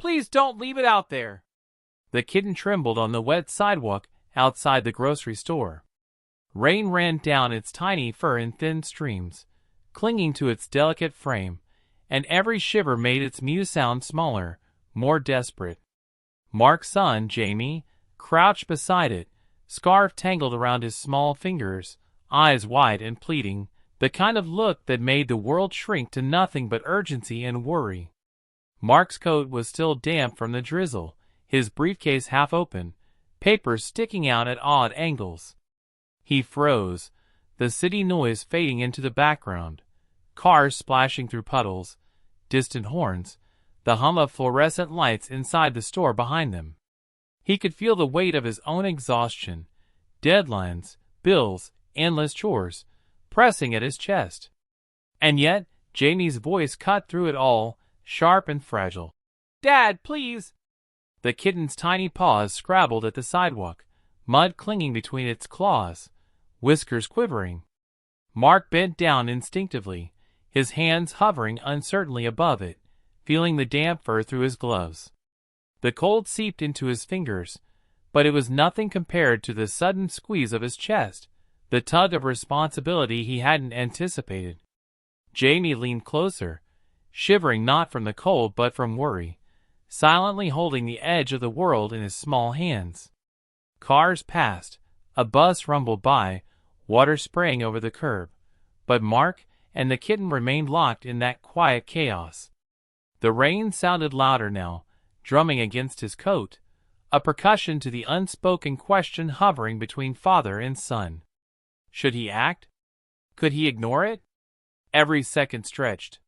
Please don't leave it out there. The kitten trembled on the wet sidewalk outside the grocery store. Rain ran down its tiny fur in thin streams, clinging to its delicate frame, and every shiver made its mew sound smaller, more desperate. Mark's son, Jamie, crouched beside it, scarf tangled around his small fingers, eyes wide and pleading, the kind of look that made the world shrink to nothing but urgency and worry. Mark's coat was still damp from the drizzle, his briefcase half open, papers sticking out at odd angles. He froze, the city noise fading into the background, cars splashing through puddles, distant horns, the hum of fluorescent lights inside the store behind them. He could feel the weight of his own exhaustion, deadlines, bills, endless chores, pressing at his chest. And yet, Jamie's voice cut through it all, sharp and fragile. "Dad, please!" The kitten's tiny paws scrabbled at the sidewalk, mud clinging between its claws, whiskers quivering. Mark bent down instinctively, his hands hovering uncertainly above it, feeling the damp fur through his gloves. The cold seeped into his fingers, but it was nothing compared to the sudden squeeze of his chest, the tug of responsibility he hadn't anticipated. Jamie leaned closer, shivering not from the cold but from worry, silently holding the edge of the world in his small hands. Cars passed, a bus rumbled by, water spraying over the curb, but Mark and the kitten remained locked in that quiet chaos. The rain sounded louder now, drumming against his coat, a percussion to the unspoken question hovering between father and son. Should he act? Could he ignore it? Every second stretched.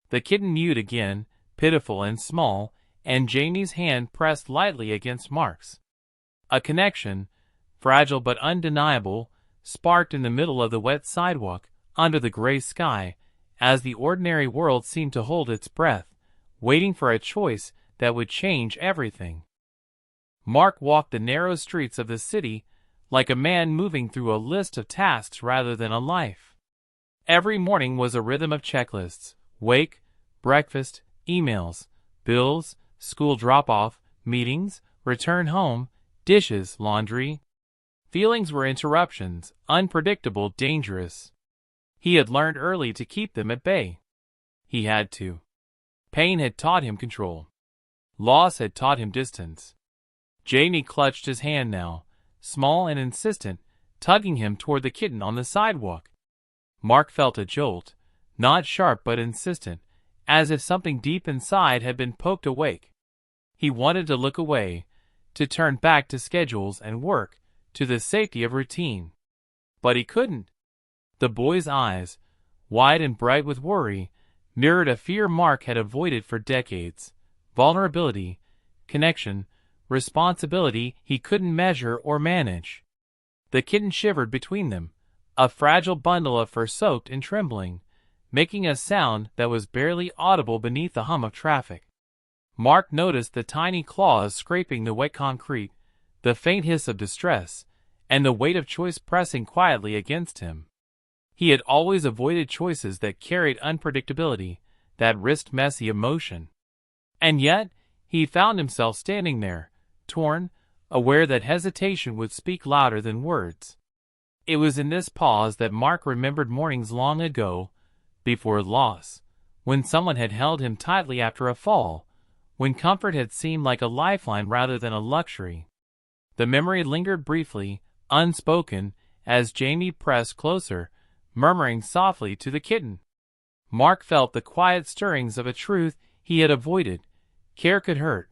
The kitten mewed again, pitiful and small, and Jamie's hand pressed lightly against Mark's. A connection, fragile but undeniable, sparked in the middle of the wet sidewalk, under the gray sky, as the ordinary world seemed to hold its breath, waiting for a choice that would change everything. Mark walked the narrow streets of the city like a man moving through a list of tasks rather than a life. Every morning was a rhythm of checklists: wake, breakfast, emails, bills, school drop-off, meetings, return home, dishes, laundry. Feelings were interruptions, unpredictable, dangerous. He had learned early to keep them at bay. He had to. Pain had taught him control. Loss had taught him distance. Jamie clutched his hand now, small and insistent, tugging him toward the kitten on the sidewalk. Mark felt a jolt, not sharp but insistent, as if something deep inside had been poked awake. He wanted to look away, to turn back to schedules and work, to the safety of routine. But he couldn't. The boy's eyes, wide and bright with worry, mirrored a fear Mark had avoided for decades: vulnerability, connection, responsibility he couldn't measure or manage. The kitten shivered between them, a fragile bundle of fur soaked and trembling, making a sound that was barely audible beneath the hum of traffic. Mark noticed the tiny claws scraping the wet concrete, the faint hiss of distress, and the weight of choice pressing quietly against him. He had always avoided choices that carried unpredictability, that risked messy emotion. And yet, he found himself standing there, torn, aware that hesitation would speak louder than words. It was in this pause that Mark remembered mornings long ago, before loss, when someone had held him tightly after a fall, when comfort had seemed like a lifeline rather than a luxury. The memory lingered briefly, unspoken, as Jamie pressed closer, murmuring softly to the kitten. Mark felt the quiet stirrings of a truth he had avoided. Care could hurt,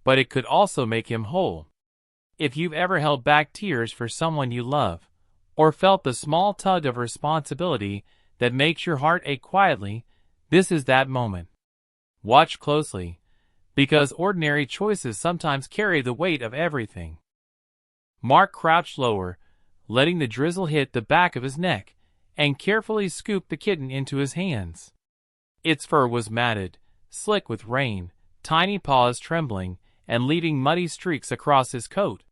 but it could also make him whole. If you've ever held back tears for someone you love, or felt the small tug of responsibility that makes your heart ache quietly, this is that moment. Watch closely, because ordinary choices sometimes carry the weight of everything. Mark crouched lower, letting the drizzle hit the back of his neck, and carefully scooped the kitten into his hands. Its fur was matted, slick with rain, tiny paws trembling and leaving muddy streaks across his coat.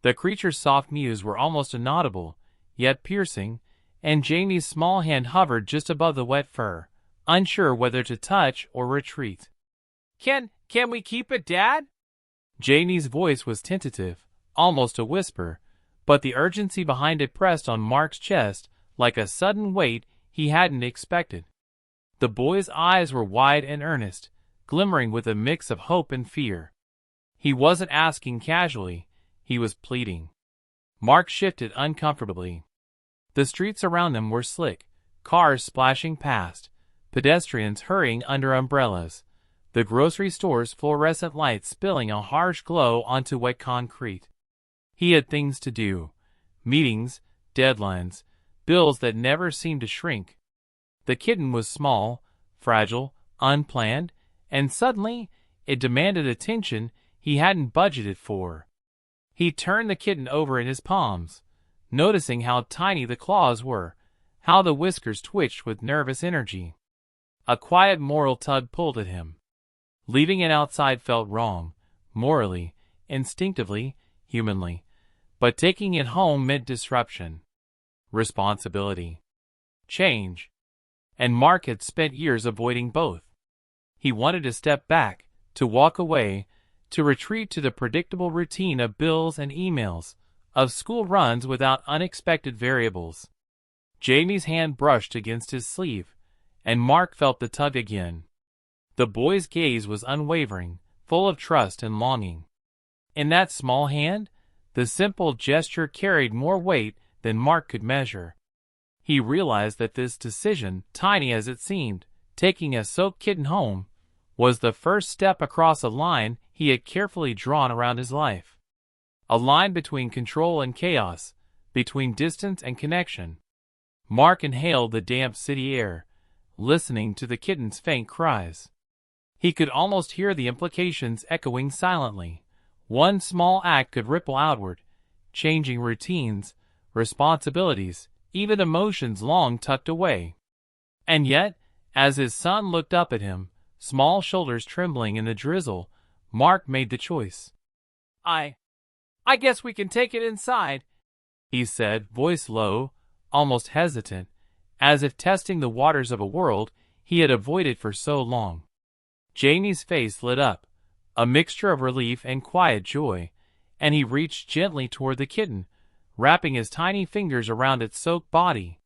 The creature's soft mews were almost inaudible, yet piercing, and Jamie's small hand hovered just above the wet fur, unsure whether to touch or retreat. Can Can we keep it, Dad? Janie's voice was tentative, almost a whisper, but the urgency behind it pressed on Mark's chest like a sudden weight he hadn't expected. The boy's eyes were wide and earnest, glimmering with a mix of hope and fear. He wasn't asking casually, he was pleading. Mark shifted uncomfortably. The streets around them were slick, cars splashing past, pedestrians hurrying under umbrellas, the grocery store's fluorescent lights spilling a harsh glow onto wet concrete. He had things to do, meetings, deadlines, bills that never seemed to shrink. The kitten was small, fragile, unplanned, and suddenly it demanded attention he hadn't budgeted for. He turned the kitten over in his palms, noticing how tiny the claws were, how the whiskers twitched with nervous energy. A quiet moral tug pulled at him. Leaving it outside felt wrong, morally, instinctively, humanly, but taking it home meant disruption, responsibility, change. And Mark had spent years avoiding both. He wanted to step back, to walk away, to retreat to the predictable routine of bills and emails, of school runs without unexpected variables. Jamie's hand brushed against his sleeve, and Mark felt the tug again. The boy's gaze was unwavering, full of trust and longing. In that small hand, the simple gesture carried more weight than Mark could measure. He realized that this decision, tiny as it seemed, taking a soaked kitten home, was the first step across a line he had carefully drawn around his life. A line between control and chaos, between distance and connection. Mark inhaled the damp city air, listening to the kitten's faint cries. He could almost hear the implications echoing silently. One small act could ripple outward, changing routines, responsibilities, even emotions long tucked away. And yet, as his son looked up at him, small shoulders trembling in the drizzle, Mark made the choice. I guess we can take it inside, he said, voice low, almost hesitant, as if testing the waters of a world he had avoided for so long. Jamie's face lit up, a mixture of relief and quiet joy, and he reached gently toward the kitten, wrapping his tiny fingers around its soaked body.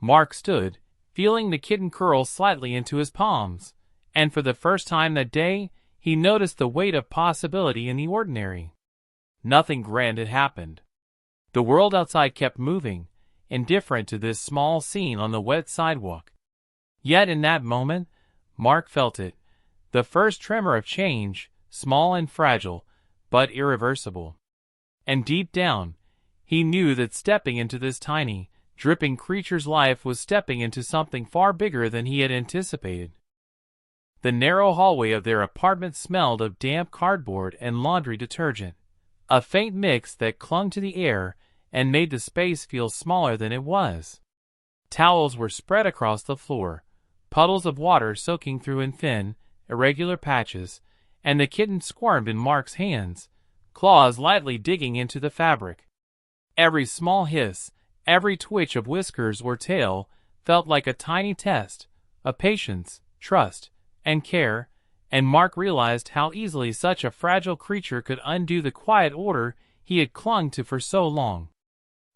Mark stood, feeling the kitten curl slightly into his palms, and for the first time that day, he noticed the weight of possibility in the ordinary. Nothing grand had happened. The world outside kept moving, indifferent to this small scene on the wet sidewalk. Yet in that moment, Mark felt it, the first tremor of change, small and fragile, but irreversible. And deep down, he knew that stepping into this tiny, dripping creature's life was stepping into something far bigger than he had anticipated. The narrow hallway of their apartment smelled of damp cardboard and laundry detergent, a faint mix that clung to the air and made the space feel smaller than it was. Towels were spread across the floor, puddles of water soaking through in thin, irregular patches, and the kitten squirmed in Mark's hands, claws lightly digging into the fabric. Every small hiss, every twitch of whiskers or tail felt like a tiny test of patience, trust, and care, and Mark realized how easily such a fragile creature could undo the quiet order he had clung to for so long.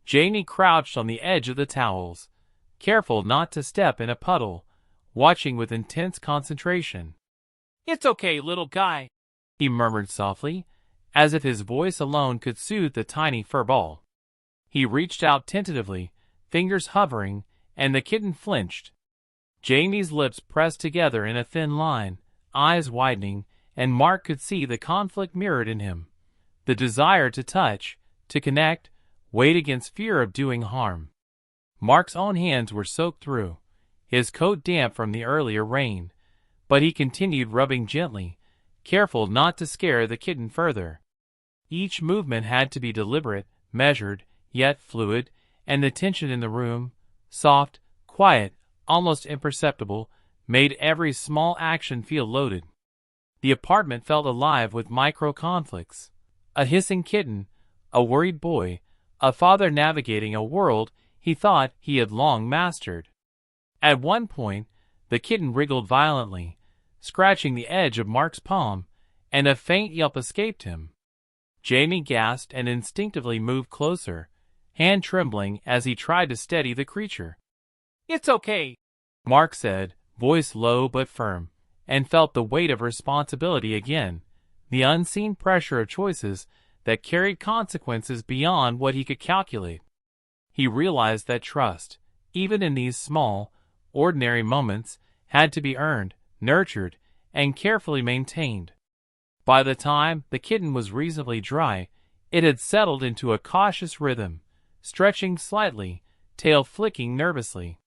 Janie crouched on the edge of the towels, careful not to step in a puddle, watching with intense concentration. "It's okay, little guy," he murmured softly, as if his voice alone could soothe the tiny fur ball. He reached out tentatively, fingers hovering, and the kitten flinched. Jamie's lips pressed together in a thin line, eyes widening, and Mark could see the conflict mirrored in him. The desire to touch, to connect, weighed against fear of doing harm. Mark's own hands were soaked through, his coat damp from the earlier rain, but he continued rubbing gently, careful not to scare the kitten further. Each movement had to be deliberate, measured, yet fluid, and the tension in the room, soft, quiet, almost imperceptible, made every small action feel loaded. The apartment felt alive with micro-conflicts. A hissing kitten, a worried boy, a father navigating a world he thought he had long mastered. At one point, the kitten wriggled violently, scratching the edge of Mark's palm, and a faint yelp escaped him. Jamie gasped and instinctively moved closer, hand trembling as he tried to steady the creature. "It's okay," Mark said, voice low but firm, and felt the weight of responsibility again, the unseen pressure of choices that carried consequences beyond what he could calculate. He realized that trust, even in these small, ordinary moments, had to be earned, nurtured, and carefully maintained. By the time the kitten was reasonably dry, it had settled into a cautious rhythm, stretching slightly, tail flicking nervously.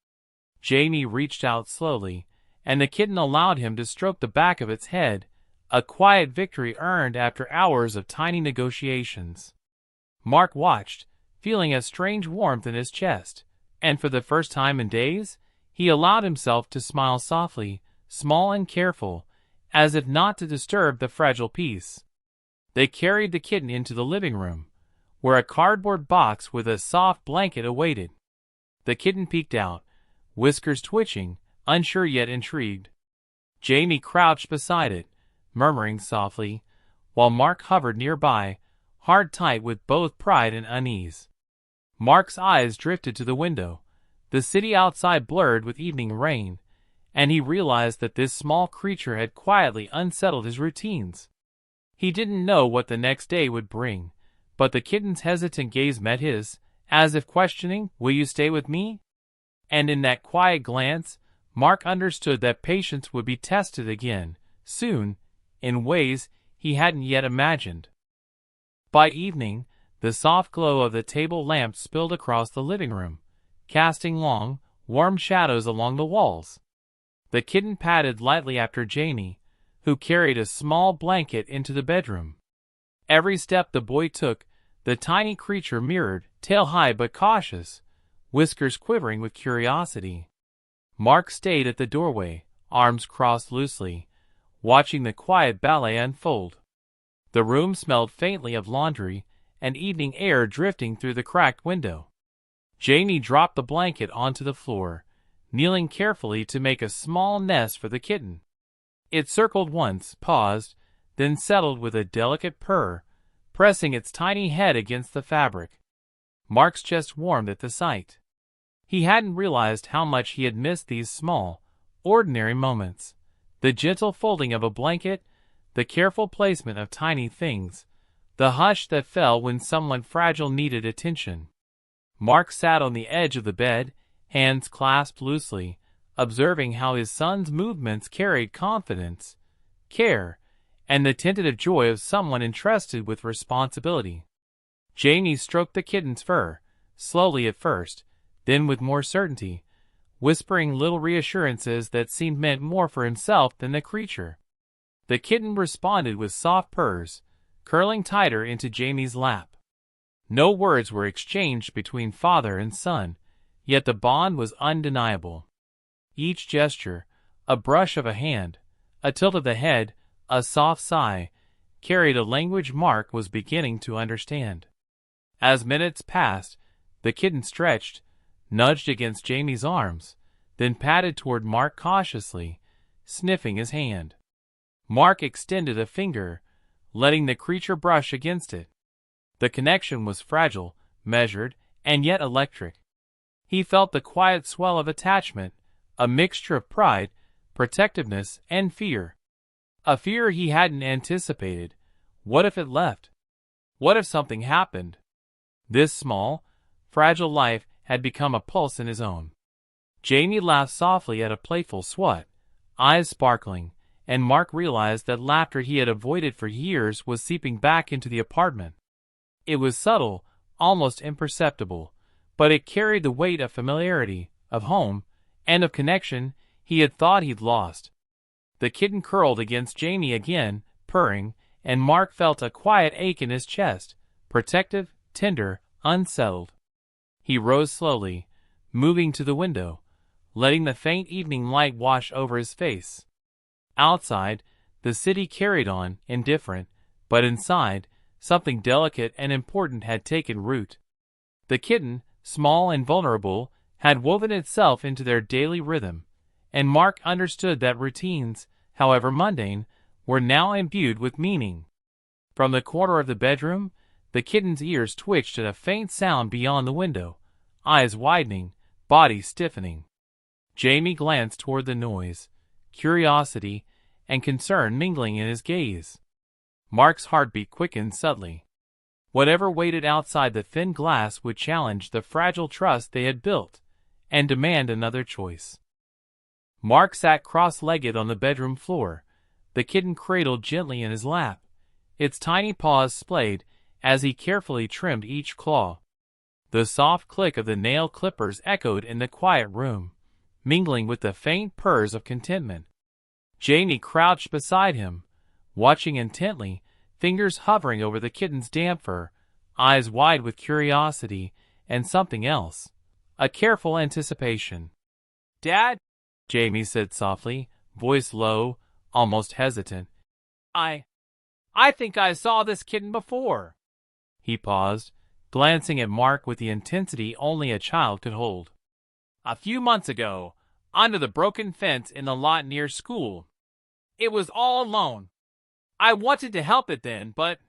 Jamie reached out slowly, and the kitten allowed him to stroke the back of its head, a quiet victory earned after hours of tiny negotiations. Mark watched, feeling a strange warmth in his chest, and for the first time in days, he allowed himself to smile softly, small and careful, as if not to disturb the fragile peace. They carried the kitten into the living room, where a cardboard box with a soft blanket awaited. The kitten peeked out, whiskers twitching, unsure yet intrigued. Jamie crouched beside it, murmuring softly, while Mark hovered nearby, heart tight with both pride and unease. Mark's eyes drifted to the window, the city outside blurred with evening rain, and he realized that this small creature had quietly unsettled his routines. He didn't know what the next day would bring, but the kitten's hesitant gaze met his, as if questioning, "Will you stay with me?" And in that quiet glance, Mark understood that patience would be tested again, soon, in ways he hadn't yet imagined. By evening, the soft glow of the table lamp spilled across the living room, casting long, warm shadows along the walls. The kitten padded lightly after Jamie, who carried a small blanket into the bedroom. Every step the boy took, the tiny creature mirrored, tail high but cautious, whiskers quivering with curiosity. Mark stayed at the doorway, arms crossed loosely, watching the quiet ballet unfold. The room smelled faintly of laundry and evening air drifting through the cracked window. Jamie dropped the blanket onto the floor, kneeling carefully to make a small nest for the kitten. It circled once, paused, then settled with a delicate purr, pressing its tiny head against the fabric. Mark's chest warmed at the sight. He hadn't realized how much he had missed these small, ordinary moments. The gentle folding of a blanket, the careful placement of tiny things, the hush that fell when someone fragile needed attention. Mark sat on the edge of the bed, hands clasped loosely, observing how his son's movements carried confidence, care, and the tentative joy of someone entrusted with responsibility. Jamie stroked the kitten's fur, slowly at first, then with more certainty, whispering little reassurances that seemed meant more for himself than the creature. The kitten responded with soft purrs, curling tighter into Jamie's lap. No words were exchanged between father and son, yet the bond was undeniable. Each gesture, a brush of a hand, a tilt of the head, a soft sigh, carried a language Mark was beginning to understand. As minutes passed, the kitten stretched, nudged against Jamie's arms, then padded toward Mark cautiously, sniffing his hand. Mark extended a finger, letting the creature brush against it. The connection was fragile, measured, and yet electric. He felt the quiet swell of attachment, a mixture of pride, protectiveness, and fear. A fear he hadn't anticipated. What if it left? What if something happened? This small, fragile life had become a pulse in his own. Jamie laughed softly at a playful swat, eyes sparkling, and Mark realized that laughter he had avoided for years was seeping back into the apartment. It was subtle, almost imperceptible, but it carried the weight of familiarity, of home, and of connection he had thought he'd lost. The kitten curled against Jamie again, purring, and Mark felt a quiet ache in his chest, protective, tender, unsettled. He rose slowly, moving to the window, letting the faint evening light wash over his face. Outside, the city carried on, indifferent, but inside, something delicate and important had taken root. The kitten, small and vulnerable, had woven itself into their daily rhythm, and Mark understood that routines, however mundane, were now imbued with meaning. From the corner of the bedroom, the kitten's ears twitched at a faint sound beyond the window, eyes widening, body stiffening. Jamie glanced toward the noise, curiosity and concern mingling in his gaze. Mark's heartbeat quickened subtly. Whatever waited outside the thin glass would challenge the fragile trust they had built, and demand another choice. Mark sat cross-legged on the bedroom floor, the kitten cradled gently in his lap, its tiny paws splayed as he carefully trimmed each claw. The soft click of the nail clippers echoed in the quiet room, mingling with the faint purrs of contentment. Jamie crouched beside him, watching intently, fingers hovering over the kitten's damp fur, eyes wide with curiosity and something else, a careful anticipation. "Dad," Jamie said softly, voice low, almost hesitant. I think I saw this kitten before." He paused, glancing at Mark with the intensity only a child could hold. "A few months ago, under the broken fence in the lot near school. It was all alone. I wanted to help it then, but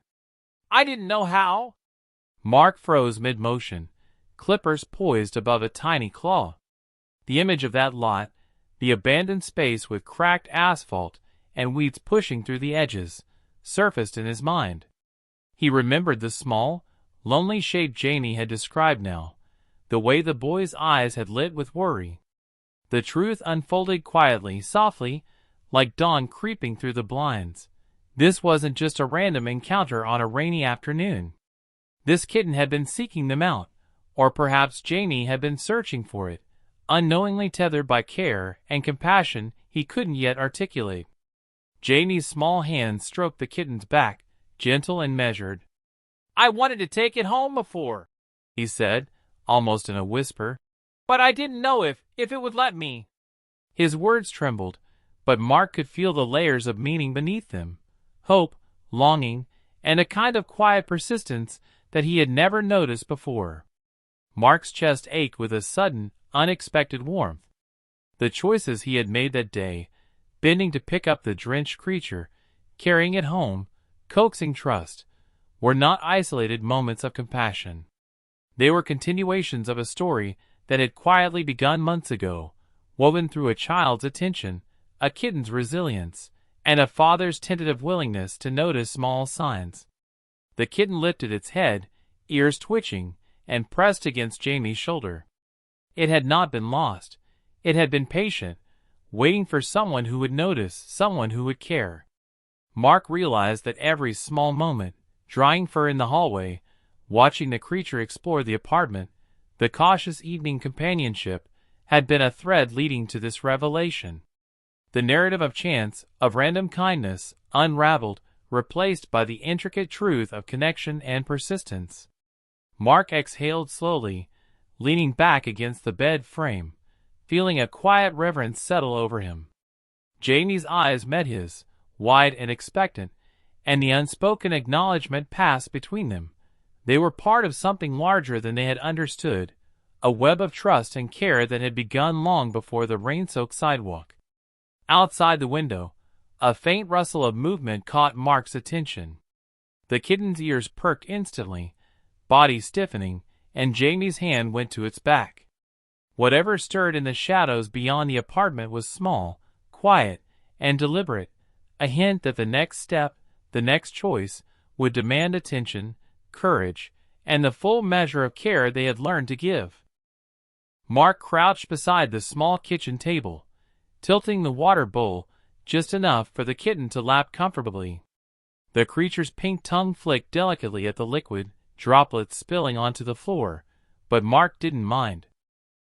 I didn't know how." Mark froze mid-motion, clippers poised above a tiny claw. The image of that lot, the abandoned space with cracked asphalt and weeds pushing through the edges, surfaced in his mind. He remembered the small, lonely shape Jamie had described now, the way the boy's eyes had lit with worry. The truth unfolded quietly, softly, like dawn creeping through the blinds. This wasn't just a random encounter on a rainy afternoon. This kitten had been seeking them out, or perhaps Jamie had been searching for it, unknowingly tethered by care and compassion he couldn't yet articulate. Jamie's small hands stroked the kitten's back, gentle and measured. "I wanted to take it home before," he said, almost in a whisper, "but I didn't know if it would let me." His words trembled, but Mark could feel the layers of meaning beneath them, hope, longing, and a kind of quiet persistence that he had never noticed before. Mark's chest ached with a sudden, unexpected warmth. The choices he had made that day, bending to pick up the drenched creature, carrying it home, coaxing trust, were not isolated moments of compassion. They were continuations of a story that had quietly begun months ago, woven through a child's attention, a kitten's resilience, and a father's tentative willingness to notice small signs. The kitten lifted its head, ears twitching, and pressed against Jamie's shoulder. It had not been lost. It had been patient, waiting for someone who would notice, someone who would care. Mark realized that every small moment, drying fur in the hallway, watching the creature explore the apartment, the cautious evening companionship, had been a thread leading to this revelation. The narrative of chance, of random kindness, unraveled, replaced by the intricate truth of connection and persistence. Mark exhaled slowly, leaning back against the bed frame, feeling a quiet reverence settle over him. Jamie's eyes met his, wide and expectant, and the unspoken acknowledgment passed between them. They were part of something larger than they had understood, a web of trust and care that had begun long before the rain-soaked sidewalk. Outside the window, a faint rustle of movement caught Mark's attention. The kitten's ears perked instantly, body stiffening, and Jamie's hand went to its back. Whatever stirred in the shadows beyond the apartment was small, quiet, and deliberate, a hint that the next step, the next choice, would demand attention, courage, and the full measure of care they had learned to give. Mark crouched beside the small kitchen table, tilting the water bowl just enough for the kitten to lap comfortably. The creature's pink tongue flicked delicately at the liquid, droplets spilling onto the floor, but Mark didn't mind.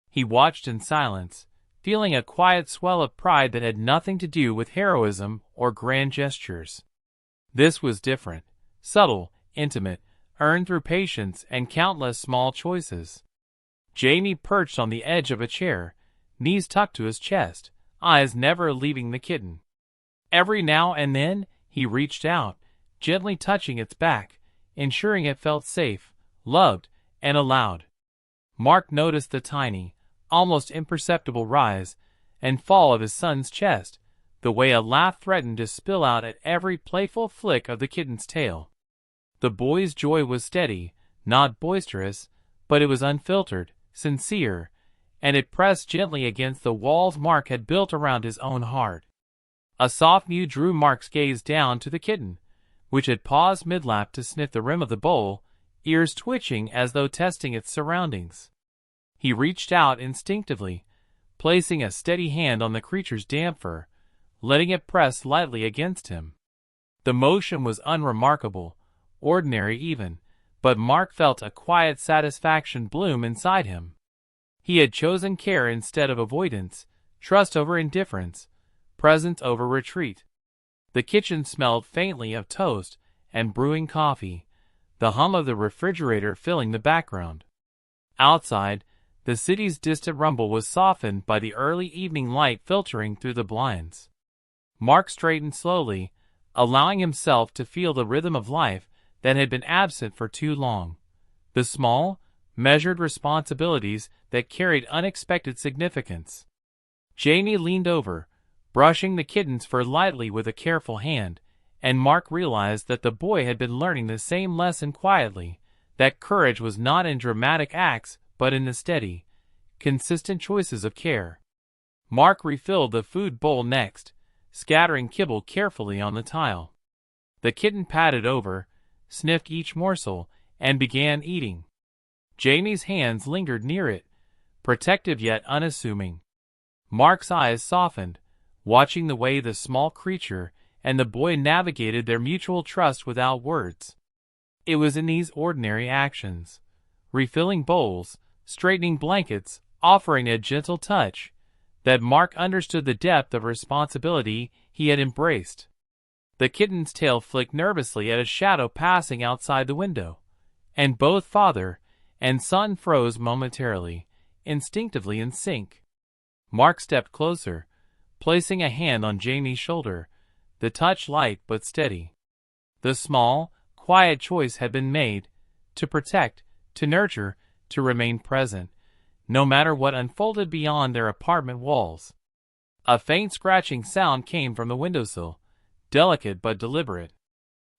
He watched in silence, feeling a quiet swell of pride that had nothing to do with heroism or grand gestures. This was different, subtle, intimate, earned through patience and countless small choices. Jamie perched on the edge of a chair, knees tucked to his chest, eyes never leaving the kitten. Every now and then, he reached out, gently touching its back, ensuring it felt safe, loved, and allowed. Mark noticed the tiny, almost imperceptible rise and fall of his son's chest, the way a laugh threatened to spill out at every playful flick of the kitten's tail. The boy's joy was steady, not boisterous, but it was unfiltered, sincere, and it pressed gently against the walls Mark had built around his own heart. A soft mew drew Mark's gaze down to the kitten, which had paused mid-lap to sniff the rim of the bowl, ears twitching as though testing its surroundings. He reached out instinctively, placing a steady hand on the creature's damp fur, letting it press lightly against him. The motion was unremarkable, ordinary even, but Mark felt a quiet satisfaction bloom inside him. He had chosen care instead of avoidance, trust over indifference, presence over retreat. The kitchen smelled faintly of toast and brewing coffee, the hum of the refrigerator filling the background. Outside, the city's distant rumble was softened by the early evening light filtering through the blinds. Mark straightened slowly, allowing himself to feel the rhythm of life that had been absent for too long. The small, measured responsibilities that carried unexpected significance. Jamie leaned over, brushing the kitten's fur lightly with a careful hand, and Mark realized that the boy had been learning the same lesson quietly, that courage was not in dramatic acts but in the steady, consistent choices of care. Mark refilled the food bowl next, scattering kibble carefully on the tile. The kitten patted over, sniffed each morsel, and began eating. Jamie's hands lingered near it, protective yet unassuming. Mark's eyes softened, watching the way the small creature and the boy navigated their mutual trust without words. It was in these ordinary actions, refilling bowls, straightening blankets, offering a gentle touch, that Mark understood the depth of responsibility he had embraced. The kitten's tail flicked nervously at a shadow passing outside the window, and both father and son froze momentarily, instinctively in sync. Mark stepped closer, placing a hand on Jamie's shoulder, the touch light but steady. The small, quiet choice had been made, to protect, to nurture, to remain present, no matter what unfolded beyond their apartment walls. A faint scratching sound came from the windowsill, delicate but deliberate.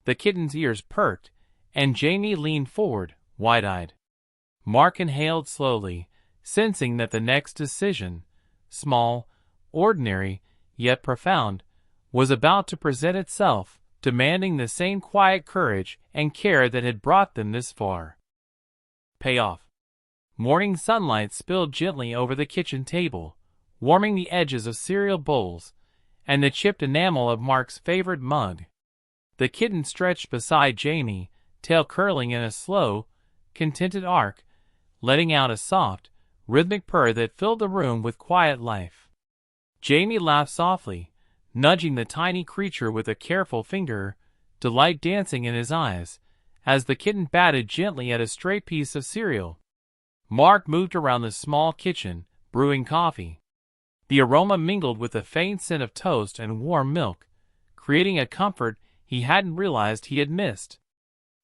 The kitten's ears perked, and Jamie leaned forward, wide-eyed. Mark inhaled slowly, sensing that the next decision, small, ordinary, yet profound, was about to present itself, demanding the same quiet courage and care that had brought them this far. Payoff. Morning sunlight spilled gently over the kitchen table, warming the edges of cereal bowls and the chipped enamel of Mark's favorite mug. The kitten stretched beside Jamie, tail curling in a slow, contented arc, letting out a soft, rhythmic purr that filled the room with quiet life. Jamie laughed softly, nudging the tiny creature with a careful finger, delight dancing in his eyes, as the kitten batted gently at a stray piece of cereal. Mark moved around the small kitchen, brewing coffee. The aroma mingled with the faint scent of toast and warm milk, creating a comfort he hadn't realized he had missed.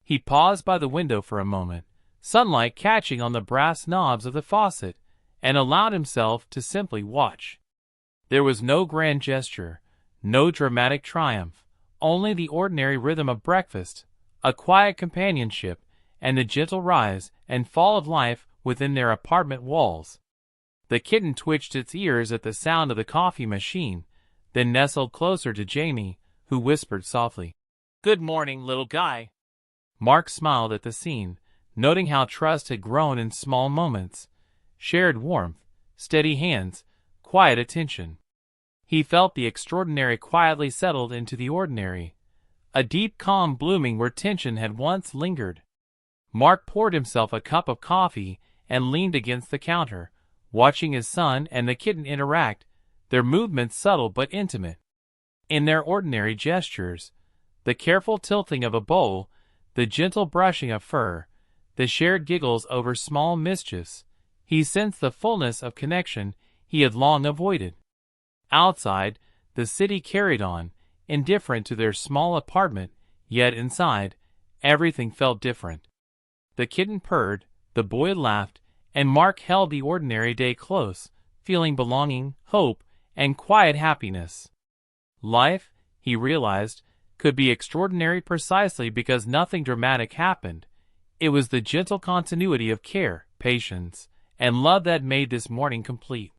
He paused by the window for a moment, sunlight catching on the brass knobs of the faucet, and allowed himself to simply watch. There was no grand gesture, no dramatic triumph, only the ordinary rhythm of breakfast, a quiet companionship, and the gentle rise and fall of life within their apartment walls. The kitten twitched its ears at the sound of the coffee machine, then nestled closer to Jamie, who whispered softly, "Good morning, little guy." Mark smiled at the scene, noting how trust had grown in small moments, shared warmth, steady hands, quiet attention. He felt the extraordinary quietly settled into the ordinary, a deep calm blooming where tension had once lingered. Mark poured himself a cup of coffee and leaned against the counter, watching his son and the kitten interact, their movements subtle but intimate. In their ordinary gestures, the careful tilting of a bowl, the gentle brushing of fur, the shared giggles over small mischiefs, he sensed the fullness of connection he had long avoided. Outside, the city carried on, indifferent to their small apartment, yet inside, everything felt different. The kitten purred, the boy laughed, and Mark held the ordinary day close, feeling belonging, hope, and quiet happiness. Life, he realized, could be extraordinary precisely because nothing dramatic happened. It was the gentle continuity of care, patience, and love that made this morning complete.